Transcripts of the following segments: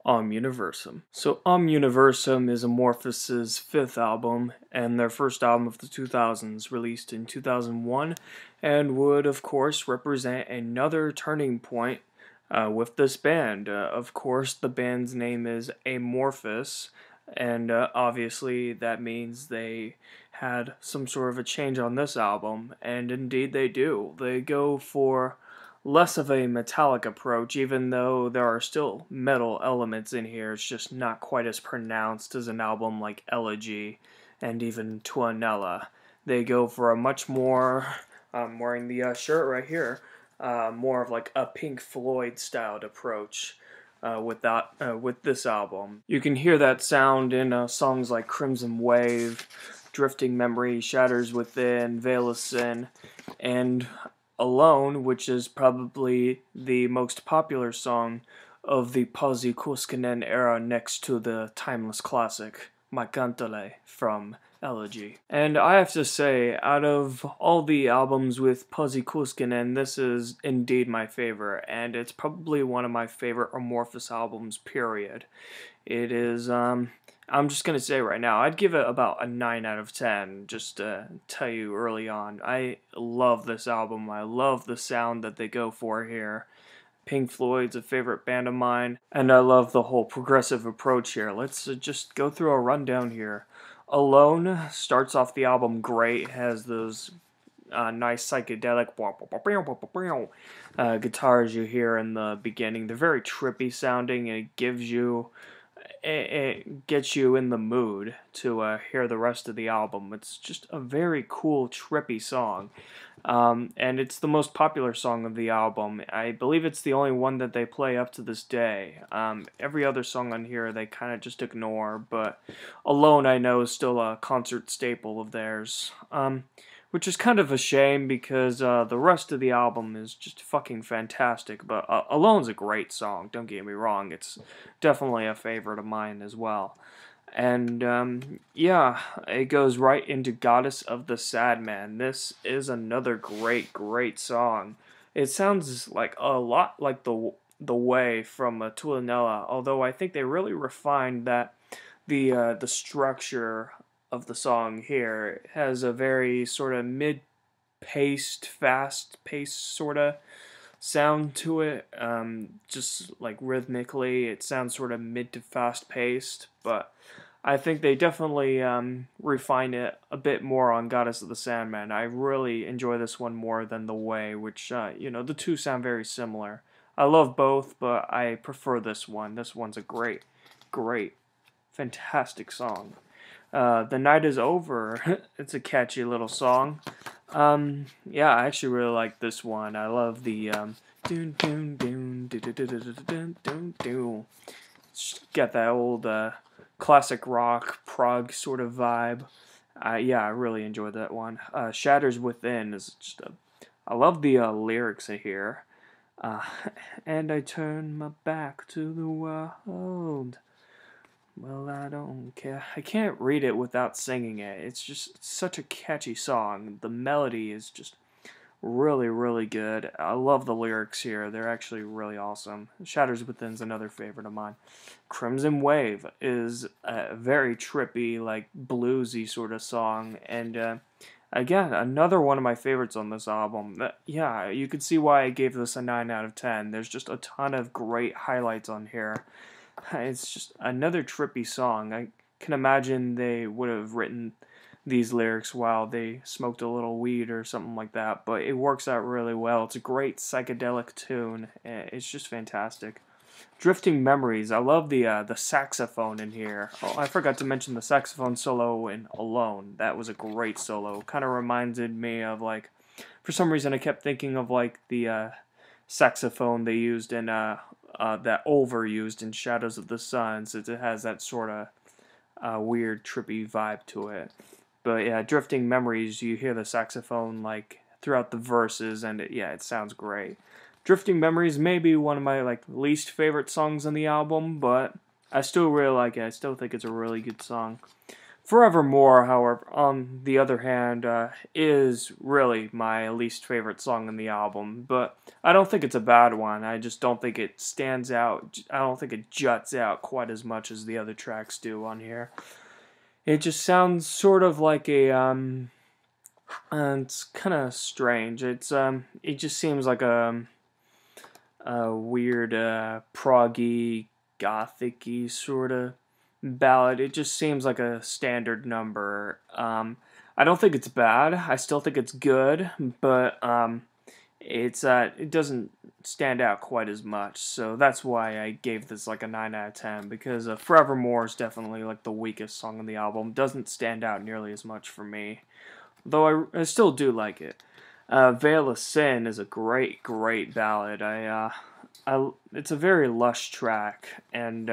Am Universum. So Am Universum is Amorphis' fifth album, and their first album of the 2000s, released in 2001, and would, of course, represent another turning point with this band. Of course, the band's name is Amorphis, and obviously that means they had some sort of a change on this album, and indeed they do. They go for less of a metallic approach, even though there are still metal elements in here. It's just not quite as pronounced as an album like Elegy and even Tuanella. They go for a much more, I'm wearing the shirt right here, more of like a Pink Floyd styled approach. With this album, you can hear that sound in songs like Crimson Wave, Drifting Memory, Shatters Within, Veil of Sin, and Alone, which is probably the most popular song of the Pazzi Kuskinen era next to the timeless classic Makantale from Elegy. And I have to say, out of all the albums with Pazzi Kuskinen, this is indeed my favorite, and it's probably one of my favorite Amorphis albums, period. It is, I'm just going to say right now, I'd give it about a 9 out of 10, just to tell you early on. I love this album. I love the sound that they go for here. Pink Floyd's a favorite band of mine, and I love the whole progressive approach here. Let's just go through a rundown here. Alone starts off the album great, has those nice psychedelic guitars you hear in the beginning. They're very trippy sounding, and it gets you in the mood to hear the rest of the album. It's just a very cool, trippy song. And it's the most popular song of the album. I believe it's the only one that they play up to this day. Every other song on here they kind of just ignore, but Alone I know is still a concert staple of theirs. Which is kind of a shame because the rest of the album is just fucking fantastic. But Alone's a great song, don't get me wrong. It's definitely a favorite of mine as well. And yeah, it goes right into Goddess of the Sad Man. This is another great song. It sounds like a lot like the Way from Tuanella, although I think they really refined that the structure of the song here has a very sort of mid-paced, fast-paced sort of sound to it. Just like rhythmically, it sounds sort of mid to fast-paced, but I think they definitely refine it a bit more on Goddess of the Sandman. I really enjoy this one more than The Way, which, the two sound very similar. I love both, but I prefer this one. This one's a great, fantastic song. The Night is Over. It's a catchy little song. Yeah, I actually really like this one. I love the got that old classic rock prog sort of vibe. Yeah, I really enjoyed that one. Shatters Within is just I love the lyrics here. And I turn my back to the world. Well, I don't care. I can't read it without singing it. It's just such a catchy song. The melody is just really good. I love the lyrics here. They're actually really awesome. Shatters Within's another favorite of mine. Crimson Wave is a very trippy, like bluesy sort of song, and again, another one of my favorites on this album. Yeah, you can see why I gave this a 9 out of 10. There's just a ton of great highlights on here. It's just another trippy song. I can imagine they would have written these lyrics while they smoked a little weed or something like that, but it works out really well. It's a great psychedelic tune. It's just fantastic. Drifting Memories. I love the saxophone in here. Oh, I forgot to mention the saxophone solo in Alone. That was a great solo. Kind of reminded me of, like, for some reason I kept thinking of like the saxophone they used in that overused in Shadows of the Sun, since it has that sort of weird trippy vibe to it. But yeah, Drifting Memories, you hear the saxophone like throughout the verses, and it sounds great. Drifting Memories may be one of my least favorite songs on the album, but I still really like it. I still think it's a really good song. Forevermore, however, on the other hand, is really my least favorite song on the album, but I don't think it's a bad one. I just don't think it stands out. I don't think it juts out quite as much as the other tracks do on here. It just sounds sort of like it's kind of strange. It just seems like a weird, proggy, gothic-y sort of ballad. It just seems like a standard number. I don't think it's bad. I still think it's good, but it doesn't stand out quite as much. So that's why I gave this like a 9 out of 10, because Forevermore is definitely like the weakest song on the album. Doesn't stand out nearly as much for me, though I still do like it. Veil of Sin is a great, great ballad. It's a very lush track, and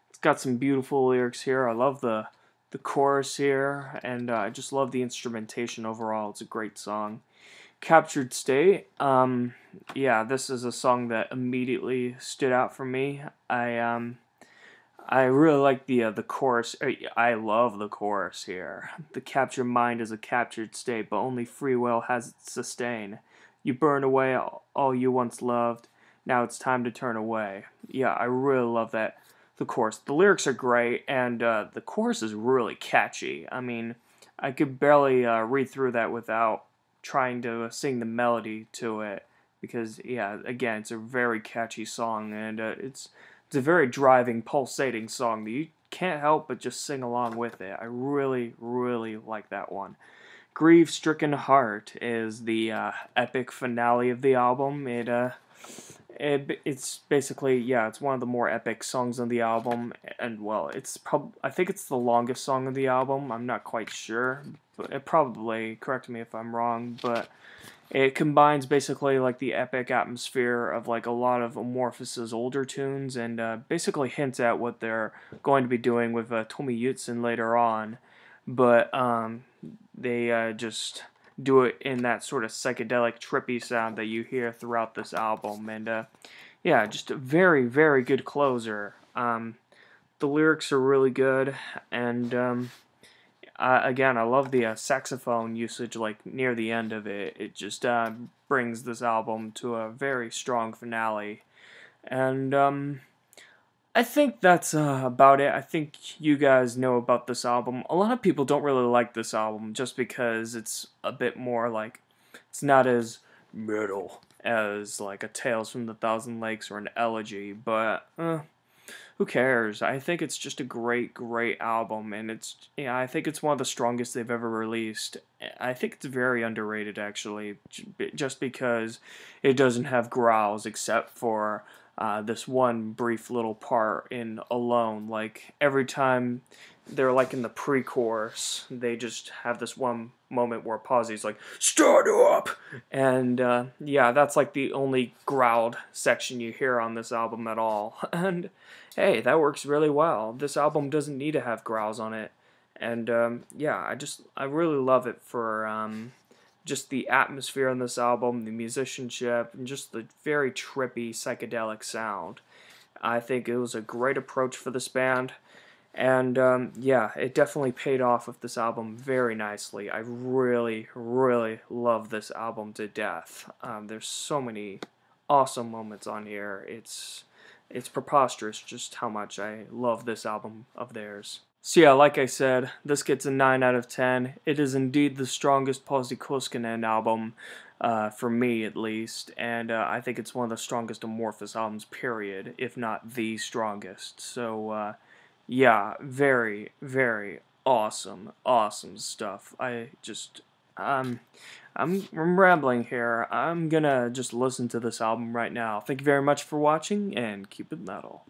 it's got some beautiful lyrics here. I love the chorus here, and I just love the instrumentation overall. It's a great song. Captured State. Yeah, this is a song that immediately stood out for me. I really like the chorus. I love the chorus here. The captured mind is a captured state, but only free will has its sustain. You burn away all you once loved. Now it's time to turn away. Yeah, I really love that. The chorus. The lyrics are great, and the chorus is really catchy. I mean, I could barely read through that without trying to sing the melody to it, because, yeah, again, it's a very catchy song, and it's a very driving, pulsating song that you can't help but just sing along with it. I really, really like that one. Grief-Stricken Heart is the epic finale of the album. It's basically, yeah, it's one of the more epic songs on the album, and well, I think it's the longest song on the album. I'm not quite sure, but correct me if I'm wrong, but it combines basically like the epic atmosphere of like a lot of Amorphis' older tunes, and basically hints at what they're going to be doing with Tommy Utzon later on, but they just do it in that sort of psychedelic, trippy sound that you hear throughout this album, and yeah, just a very, very good closer. The lyrics are really good, and again, I love the saxophone usage like near the end of it. It just brings this album to a very strong finale, and I think that's about it. I think you guys know about this album. A lot of people don't really like this album just because it's a bit more like, it's not as metal as like a Tales from the Thousand Lakes or an Elegy, but who cares? I think it's just a great, great album, and I think it's one of the strongest they've ever released. I think it's very underrated, actually, just because it doesn't have growls except for this one brief little part in Alone. Like, every time they're like in the pre-chorus, they just have this one moment where Posse's like, "Start up!" And yeah, that's like the only growled section you hear on this album at all. And hey, that works really well. This album doesn't need to have growls on it. And yeah, I really love it for just the atmosphere on this album, the musicianship, and just the very trippy psychedelic sound. I think it was a great approach for this band, and yeah, it definitely paid off with this album very nicely. I really, really love this album to death. There's so many awesome moments on here. It's preposterous just how much I love this album of theirs. So yeah, like I said, this gets a 9 out of 10. It is indeed the strongest Pasi Koskinen album, for me at least, and I think it's one of the strongest Amorphis albums, period, if not the strongest. So yeah, very, very awesome, awesome stuff. I'm rambling here. I'm gonna just listen to this album right now. Thank you very much for watching, and keep it metal.